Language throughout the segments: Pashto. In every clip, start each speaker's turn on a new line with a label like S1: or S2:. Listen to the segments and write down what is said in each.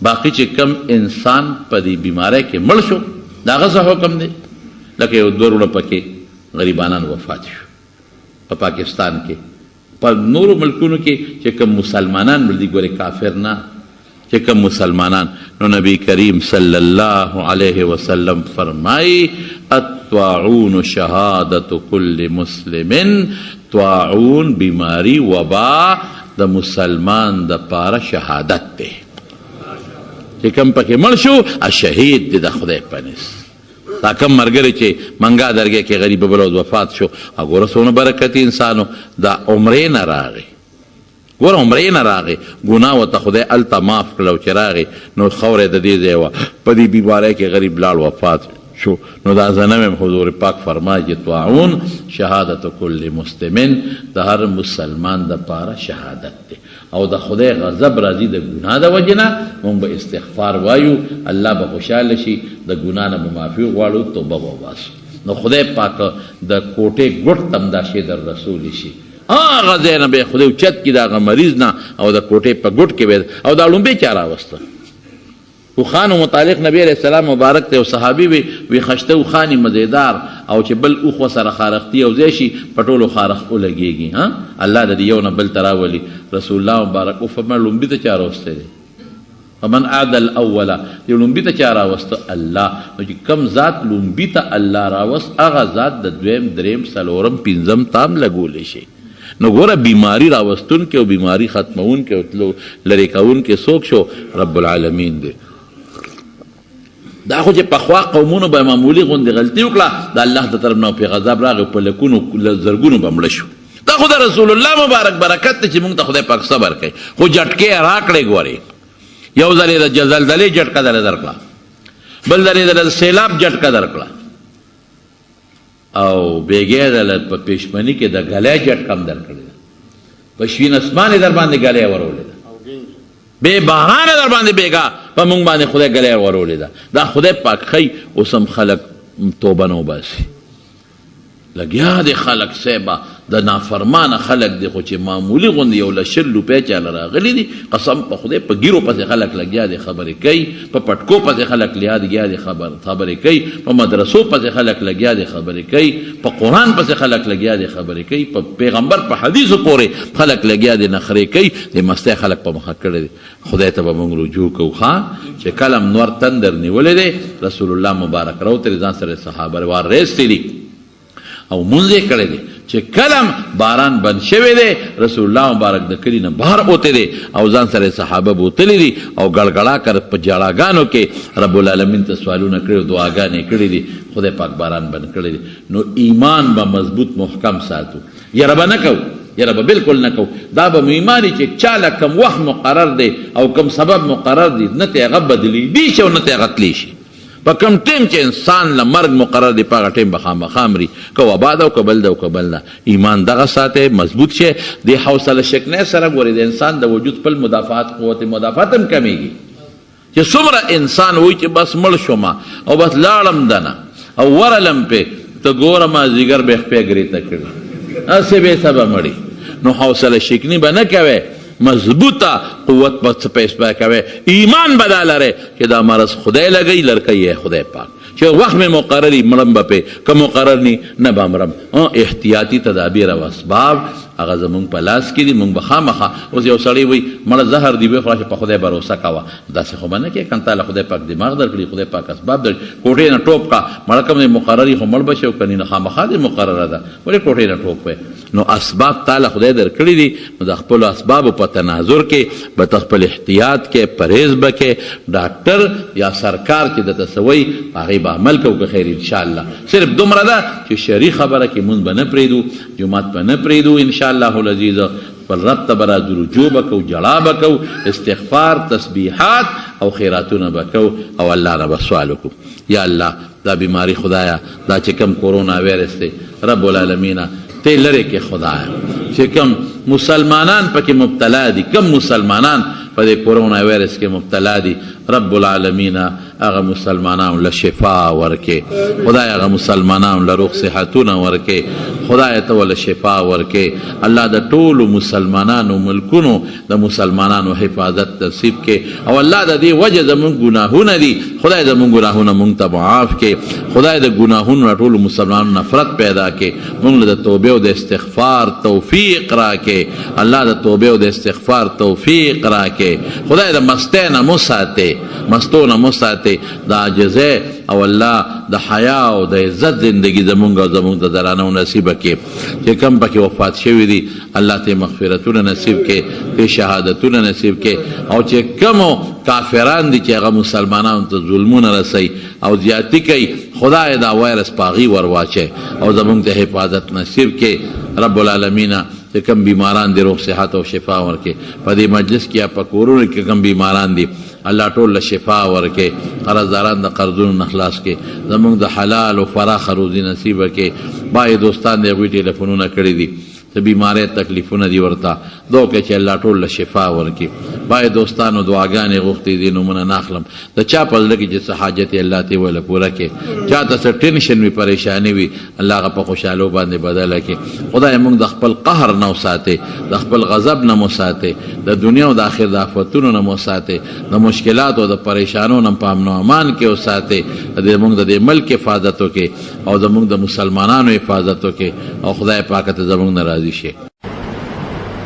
S1: باقی چې کم انسان په دې بیماری کې مړ شو د هغه څه حکم دی؟ لکه یو دوه وروڼه پکې غریبانان وفات شو په پاکستان کې، په نورو ملکونو کې چې کم مسلمانان مړ دي، ګورې کافر نه، چې کم مسلمانان. نو نبی کریم صلی الله علیه وسلم فرمائی الطاعون شهادت کل مسلم، طاعون بیماری وبا د مسلمان د پاره شهادت دی. چې کم پکې مړ شو شهید دی د خدای په نس. دا کم مرګري چې منګا درګه کې غریب بلود وفات شو، وګوره څونه برکت انسانو دا عمرې نه راغی، ګوره عمرې نه راغی، ګناه ورته خدای هلته معاف کړه چې راغی نو خاوره د دې ځای وه، په دې بیمارۍ کې غریب لاړ وفات شو. نو دا زنم حضور پاک فرمایي چې طاعون شهادت کل مسلمین، د هر مسلمان د پاره شهادت دی. او د خدای غضب راځي د ګناه د وجې نه، موږ به استغفار وایو، الله به خوشحاله شي، د ګناه نه به معافي غواړو، توبه به وباسو. نو خدای پاک د کوټې ګوټ تم دا شی در رسول شي، هغه ځای نه به خدای اوچت کړي د هغه مریض نه، او د کوټې په ګوټ کې به او دا لومبې چا راوسته اوښانو متعلق نبی علیه السلام مبارک ته یو صحابي وي خشته اوښانې مزیدار، او چې بل اوښ ورسره خارښتي او ځای شي په ټولو خارښ ولګېږي. الله د دې یو نه بل ته راولي. رسول الله مبارک وفرمایل لومبي ته چا راوستی دی؟ فمن اعد الاوله، یو لومبي ته چا راوسته؟ الله. نو چې کم ذات لومبي ته الله راوست، هغه ذات د دویم دریم څلورم پنځم تام لګولی شي. نو ګوره بیماری راوستون کې او بیماری ختمون کې او لرې کون کې څوک شو؟ رب العالمین دی. دا خو چې پخوا قومونو به معمولي غوندې غلطي وکړه، د الله د طرف نه پې غضب راغی، په لکونو زرګونو به مړه شو. دا خو د رسول الله مبارک برکت دی چې موږ ته خدای پاک صبر کوي. خو جټکې یې راکړې ګورې، یو ځل یې د زلزلې جټکه درې درکړه، بل ځل یې د سیلاب جټکه درکړه، او بیګې دله په پېشمني کې د ګلی جټکه هم درکړې ده، په شین اسمان یې در باندې ګلی ورولې ده، بې بارانه در باندې بیګا په موږ باندې خدای ګلی ورولې ده. دا خدای پاک ښیي، اوس هم خلک توبه نه وباسي. لګیا دی خلک صیبه د نافرمانه خلک دی، خو چې معمولي غوندې یو له 100 روپۍ چاله راغلي دي، قسم په خدای په ګیرو پسې خلک لګیا دی خبرې کوي، په پټکو پسې خلک لګیا دی خبرې کوي، په مدرسو پسې خلک لګیا دی خبرې کوي، په قرآن پسې خلک لګیا دی خبرې کوي، په پیغمبر په حدیثو پورې خلک لګیا دی نخرې کوي، د مستۍ خلک په مخه کړی دی. خدای ته به موږ رجوع کوو چې کله نور تندر نیولی دی، رسول الله مبارک راوتلی ځان سره صحابه وار ریستی دي او مونځ یې کړی دی چې کلم باران بند شوی دی، رسول الله مبارک د کلي نه بهر اوتی دی او ځان سره صحابه بوتلی دي او ګړګړا کر په جړاګانو کې رب العالمین ته سوالونه کړي، دعاګانې کړي دي، خدای پاک باران بند کړی دی. نو ایمان به مضبوط محکم ساتو، یره به نه کوو، یره به بالکل نه کوو. دا به ایمانی چې چاله کم وخت مقرر دی او کم سبب مقرر دی، نه ته هغه بدلیدی شي او نه ته هغه تلی شي. په کم ټیم چې انسان له مرګ مقرر دی، په هغه ټیم به خامخا مري، که وبا ده او که بل ده او که بل نه. ایمان دغه ساتئ، مضبوط شي. د حوصله شکنۍ سره ګورئ د انسان د وجود خپل مدافعات قوت مدافعات هم کمیږي. چې څومره انسان وایي چې بس مړ شوم او بس لاړم دنه او ورلم پې، ته ګوره مازدیګر به خپې ګرېته کړي، هسې بې سبه مړي. نو حوصله شکني به نه کوئ، مضبوطه قوت په سپیس کوي، ایمان به دا لرئ چې دا مرض خدای لګوي، لړکوي خدای پاک، چې وخت مې مقرري مرم به پې، که مقرر نی نه به مرم. احتیاطي تدابیر او اسباب هغه زمونږ په لاس کې دي. مونږ به خامخا اوس یو سړی وایي مړه زهر دی وخوره چې په خدای بروسه کوه، داسې خو به نه کوې. کنه تعالی خدای پاک دماغ درکړي، خدای پاک اسباب درکړي، کوټې نه ټوپ کا مړه کوم مقرري خو مړ به شي او کني نه خامخا دې مقرره ده، ولې کوټې نه ټوپ وی. نو اسباب تعالی خدای درکړي دي، نو د خپلو اسبابو په تناظر کې به ته خپل احتیاط کې، پرهیز به کې. ډاکټر یا سرکار چې درته څه وایي هغې به عمل کوو که خیر انشاءالله. صرف دومره ده چې شرعي خبره کې مونځ به نه پرېږدو، جومات به نه پرېږدو انشاءالله العزیز. بل رب ته به راځو، رجوع به کوو، جړا به کوو، استغفار، تسبیحات او خیراتونه به کوو او الله نه به سوال وکړو. یا الله دا بیماری خدایا، دا چې کوم کورونا ویروس دی رب العالمین ته لرې کې خدایا، چې کوم مسلمانان پکې مبتلا دي. کم مسلمانان په دې کورونا وایرس کې مبتلا دي، رب العالمین هغه مسلمانانو له شفا ورکې، خدای هغه مسلمانانو له روغ صحتونه ورکې، خدای ته ول شفا ورکې. الله د ټولو مسلمانانو ملکونو د مسلمانانو حفاظت نصیب کې، او الله د دې وجه زمونږ ګناهونه دي، خدای زمونږ ګناهونه مونږ ته معاف کې، خدای د ګناهونو ټولو مسلمانانو نفرت پیدا کې، مونږ له د توبې او د استغفار توفیق راکې، الله د توبې او د استغفار توفیق راکې، خدای د مستۍ نه مو ساتې، مستو نه مو ساتې، د عاجزۍ او الله د حیا او د عزت زندگی زمونږ او زمونږ د درانو نصیبه کې. چې کم پکې وفات شوي دي الله ته مغفرتونه نصیب کې، ته شهادتونه نصیب کې، او چې کمو کافران دي چې هغه مسلمانانو ته ظلمونه رسي او زیاتی کوي، خدای دا وایرس پاغي ورواچي او زمونږ ته حفاظت نصیب کې. رب العالمین چې کم بیماران دي روغ صحت او شفا ورکې، په دې مجلس کې یا په کورونو کې کم بیماران دي الله ټول له شفا ورکې، قرضداران د قرضونو نه خلاص کې، زمونږ د حلال او فراخ روزي نصیبه کې. باید دوستان د هغوی ټلیفونونه کړي دي، څه بیماری تکلیفونه دي ورته دعا کوي چې الله ټول له شفا ورکړي. باید دوستانو دعاګانې غوښتې دي، نومونه نه اخلم، د چا په زړه کې چې څه حاجت یې الله ته ویله پوره کړي، چا ته څه ټینشن وي پریشاني وي الله هغه په خوشحالو باندې بدله کړي. خدای موږ د خپل قهر نه وساتې، د خپل غضب نه مو ساتې، د دنیا او د آخر د آفتونو نه مو ساتې، د مشکلاتو او د پریشانو نه په امن و امان کې وساتې، موږ د دې ملک حفاظت وکړي او زموږ د مسلمانانو حفاظت وکړي، او خدای پاک ته زموږ نه راضي شي.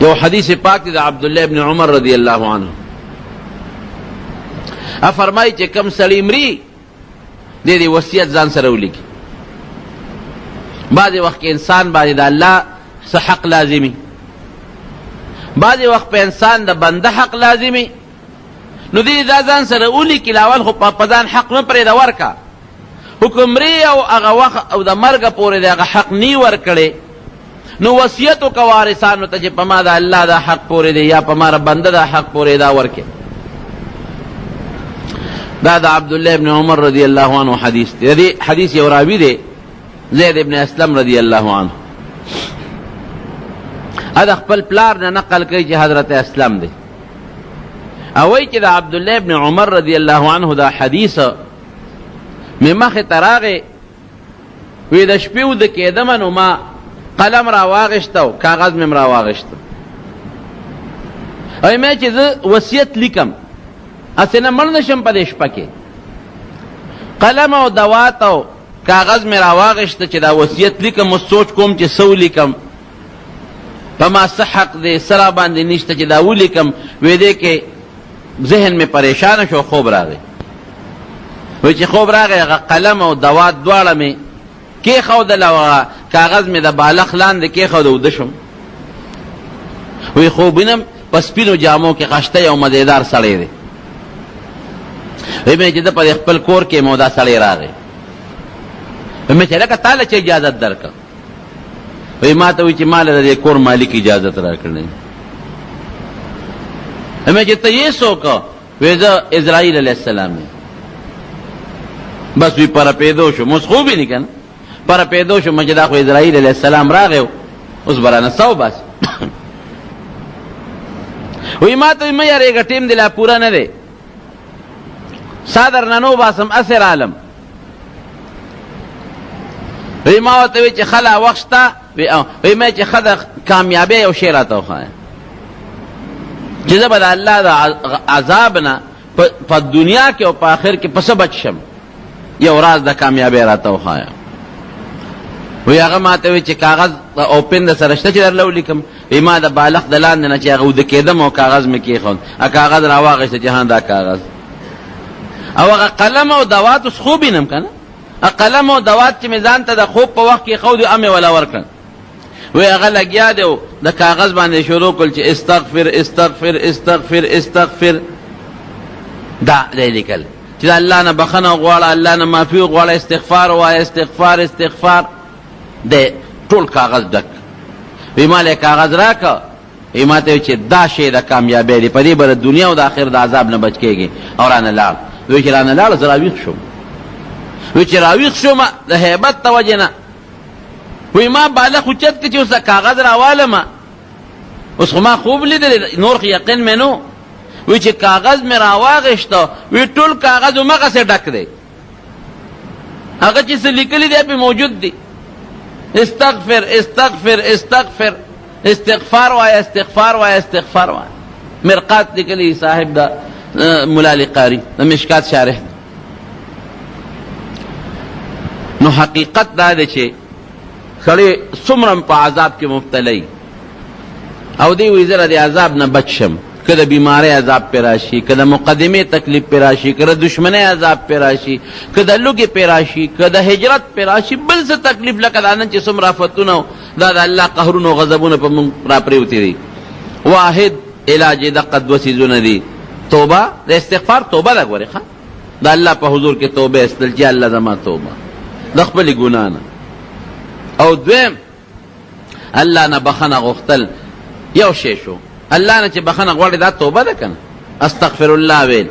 S2: یو حدیث پاک دی عبداللہ ابن عمر رضی اللہ عنہ فرمائی چې کم سړی مري دې وصیت ځان سره ولیکي. بعضې وخت کې انسان باندې د الله څه حق لازمي، بعضې وخت په انسان د بنده حق لازمي، نو دې دا ځان سره ولیکي. لاول خو په ځان حق نه پرېږده ورکه، حکم مري او هغه وخت او د مرګه پورې د هغه حق نی ورکړې، نو وصیت وکړه وارثانو ته چې په ما د الله دا حق پورې دی یا په ما بنده دا حق پورې دا ورکې. دا د عبدالله ابن عمر رضی اللہ عنہ حدیث دی. دی حدیث یو راوی دی زید ابن اسلم رضی اللہ عنہ، دا خپل پلار نه نقل کوي چې حضرت اسلم دی، او وایي چې د عبدالله ابن عمر رضی اللہ عنہ دا حدیث مې مخې ته راغی، وی د شپې وده کېدمه نو ما قلم را واغشته او کاغذ مې را واغشته، او مې چې زه وصیت لیکم هسې نه مړ نه شم په دې شپه کې، قلم او دوات او کاغذ مې را واغشته چې دا وصیت لیکم، اوس سوچ کوم چې څه ولیکم، په ما څه حق دی څه را باندې نشته چې دا ولیکم. وی دې کې ذهن مې پریشانه شو، خوب راغی. وی چې خوب راغی هغه قلم او دوات دواړه مې کېښودل او هغه کاغذ مې د بالښت لاندې کېښود او وده شم. وی خو وینم په سپینو جامو کې خشته یو مزېدار سړی دی. وی مې چې ده په خپل کور کې مو دا سړی راغی، وی مې چې لکه تا له چا اجازت درکړه؟ وی ما ته وی چې ما له د کور مالک اجازت راکړی. وی مې چې ته یې څوک؟ وی زه اسرائیل علیه السلام یم. بس وی پر پیدو شو، اوس خوب یې نه که نه پر پیدو شو چې دا خو اسرائیل علیه السلام راغی اوس به رانه څه وباسي. وی ما ته مه یارېږه ټیم دې لا پوره نه دی، سا درنه نه وباسم اسې رالم. وی ما ورته وی چې ښه لا وخت شته، وی ما چې ښه د کامیابۍ یو شی راته وښایه چې زه به د الله د عذاب نه په دنیا کې او په آخر کې په څه بچ شم، یو راز د کامیابۍ راته وښایه. وی هغه ما ته وی چې کاغذ او پن د سره شته چې درله ولیکم؟ وی ما د بالښت د لاندې نه چې هغه وده کېدم او کاغذ مې کېښود، کاغذ را واغېسته چې ها دا کاغذ، او هغه قلم او دوات اوس خوب وینم که نه، قلم او دوات چې مې ځان ته د خوب په وخت کېښود امې ولا ورکړل. وی هغه لګیا دی او د کاغذ باندې شروع کړل چې استغفر استغفر استغفر استغفر، دا دی لیکل چې د الله نه بخښنه غواړه، الله نه معافي غواړه، استغفار ووایه، استغفار استغفار. د ټول کاغذ ډک. وی ما له کاغذ راکړه، وی ما ته چې دا شی د کامیابۍ دی، په دې به د دنیا او د آخر د عذاب نه بچ کېږي. او رانه لاړ. وی چې رانه لاړ زه راویښ شوم. وی چې راویښ شوم د هیبت د وجې نه، وی ما بالښت اوچت کړ چې اوس د کاغذ راوالم، اوس خو ما خوب لیدل نور خو یقین مې نو وی چې کاغذ مې راواغېسته وی ټول کاغذ همغسې ډک دی هغه چې څه لیکلي دی پې موجود دی استغفر استغفر استغفر استغفار وایه استغفار وایه استغفار وایه مرقات لیکلی صاحب دا مولا علی قاری دا مشکات شارح دی نو حقیقت دا دی چې سړی څومره په عذاب کې مبتلی او دی وی زه د عذاب نه بچ شم که د بیماری عذاب پې راشي که د مقدمې تکلیف پې راشي که د دشمنۍ عذاب پې راشي که د لوږې پې راشي که د هجرت پې راشي بل څه تکلیف لکه دا نن چې څومره آفتونه دا د الله قهرونه او غضبونه په موږ را پرېوتي دي واحد علاج یې دقه دوه څیزونه دي توبه د استغفار توبه ده ګورې ښه د الله په حضور کې توبه ایستل چې الله زما توبه د خپلې ګناه نه او دویم الله نه بخښنه غوښتل یو شی شو الله نه چې بخښنه غواړي دا توبه ده که نه استغفر الله ویل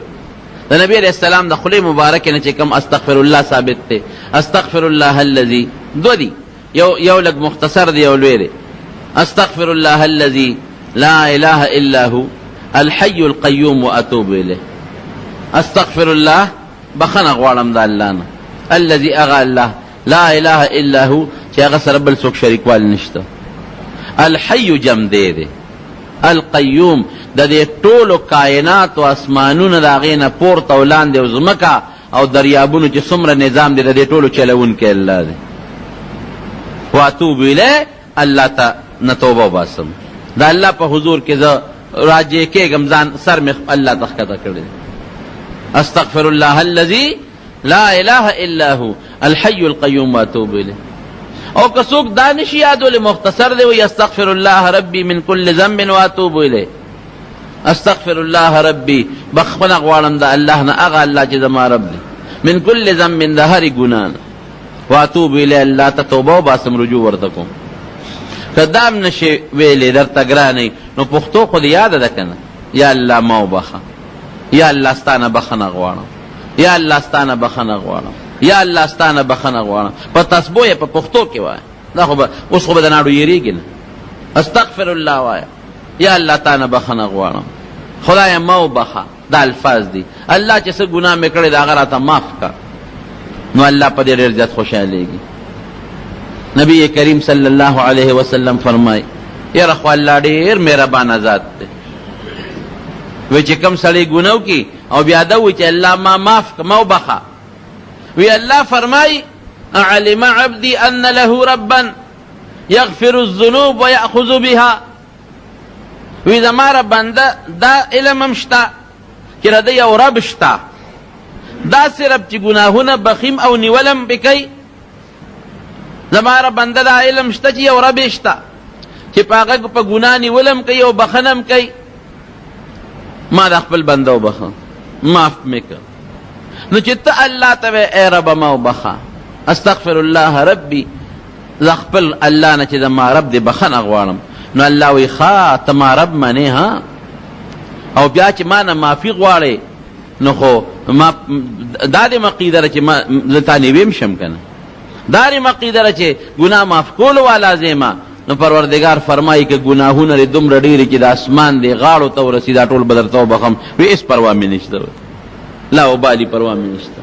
S2: د نبی علیہ السلام د خولې مبارکې نه چې کوم استغفر الله ثابت دی استغفر الله الذي دو دي یو لږ مختصر دی یو لوی دی استغفر الله الذي لا اله الا هو الحي القيوم واتوب الیه استغفر الله بخښنه غواړم د الله نه الذي اغا الله لا اله الا هو چې هغه سره بل څوک شریکوال نشته الحي جم دی القیوم د دې ټولو کائنات او اسمانونو د هغې نه پورته او لاندې او ځمکه او دریابونو چې څومره نظام دی د دې ټولو چلونکی الله دی واتوب الیه الله ته نه توبه وباسم د الله په حضور کې زه راجع کېږم ځان سر مې الله ته ښکته کړی استغفر الله الذي لا اله الا هو الحي القيوم واتوب الیه او که څوک دا نشي یادولی مختصر دی وی استغفر الله ربي من كل ذنب واتوب الیه استغفر الله ربي بخښنه غواړم د الله نه هغه الله چې زما رب دی من كل ذنب د هرې ګناه نه واتوب الیه الله ته توبه وباسم رجوع ورته کوم که دا هم نشي ویلی درته ګرانې نو پښتو خو دې یاده ده که نه یا الله ما وبخه یا الله ستا نه بخښنه غواړم یا الله ستا نه بخښنه غواړم یا الله ستانه بخښنه غواړم په تسبو یې په پښتو کې وایه دا خو به اوس خو به د ناړو یېرېږي نه استغفر الله وایه یا الله تانه بخښنه غواړم خدایه ما وبخه دا الفاظ دي الله چې څه ګناه مې کړې د هغه راته معاف کړه نو الله په دې ډېر زیات خوشحالېږي نبی کریم صلی الله علیه وسلم فرمایي یاره خو الله ډېر مهربانه ذات دی وی چې کوم سړی ګناه وکړي او بیا دا وایي چې الله ما معاف کړه ما وبخه وی الله فرمای علم عبدی ان له ربا یغفر الذنوب ویأخذ بها وی زما رب بنده دا علم هم شته چې د یو رب شته داسې رب چې ګناهونه بخیم او نیولم پکې زما رب بنده دا علم شته چې یو رب شته چې په هغه په ګناه نیولم کوي او بخښنه هم کوي ما د خپل بنده وبخه معاف مې کړه نو چې ته الله ته وې ای ربه ما وبخه استغفر الله ربي زه خپل الله نه چې زما رب دې بخښنه غواړم نو الله وی ښه ته ما رب منې ها او بیا چې ما نه معافي غواړې نو خو ما دا دې مقیده ده چې زه تا نیویم شم که نه دا دې مقیده ده چې ګناه معاف کولو والا ځیمه نو پروردگار فرمایي که ګناهونه دې دومره ډېرې چې د اسمان دې غاړو ته ورسي دا ټول به درته وبخم وی هېڅ پروا مې نشته لا وبالي پروا مې نشته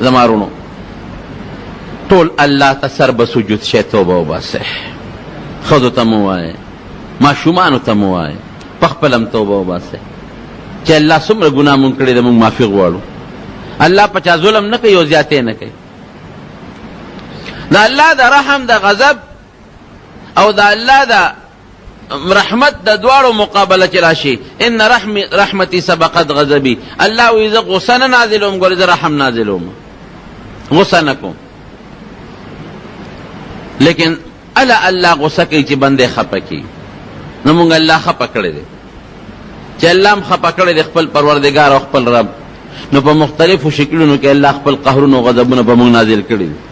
S2: زما رونو ټول الله ته سر به سجود شئ توبه وباسئ ښځو ته مو وایئ ماشومانو ته مو وایئ په خپله هم توبه وباسئ چې الله څومره ګناه مونږ کړې ده مونږ معافي غواړو الله په چا ظلم نه کوي او زیاتې نه کوي د الله د رحم د غضب او د الله د رحمت د دواړو مقابله چې راشي ان رحمتي سبقت غضبي الله وی زه غصه نه نازلوم ګورې زه رحم نازلوم غصه نه کوم لیکن الله غصه کوي چې بندې خفه کړي نو مونږ الله خفه کړی دی چې الله هم خفه کړی دی خپل پروردګار او خپل رب نو په مختلفو شکلونو کې الله خپل قهرونه او غضبونه په مونږ نازل کړي دي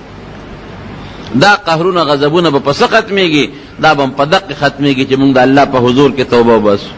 S2: دا قهرونه غضبونه به په څه ختمېږي دا به په دقه ختمېږي چې مونږ د الله په حضور کې توبه وباسو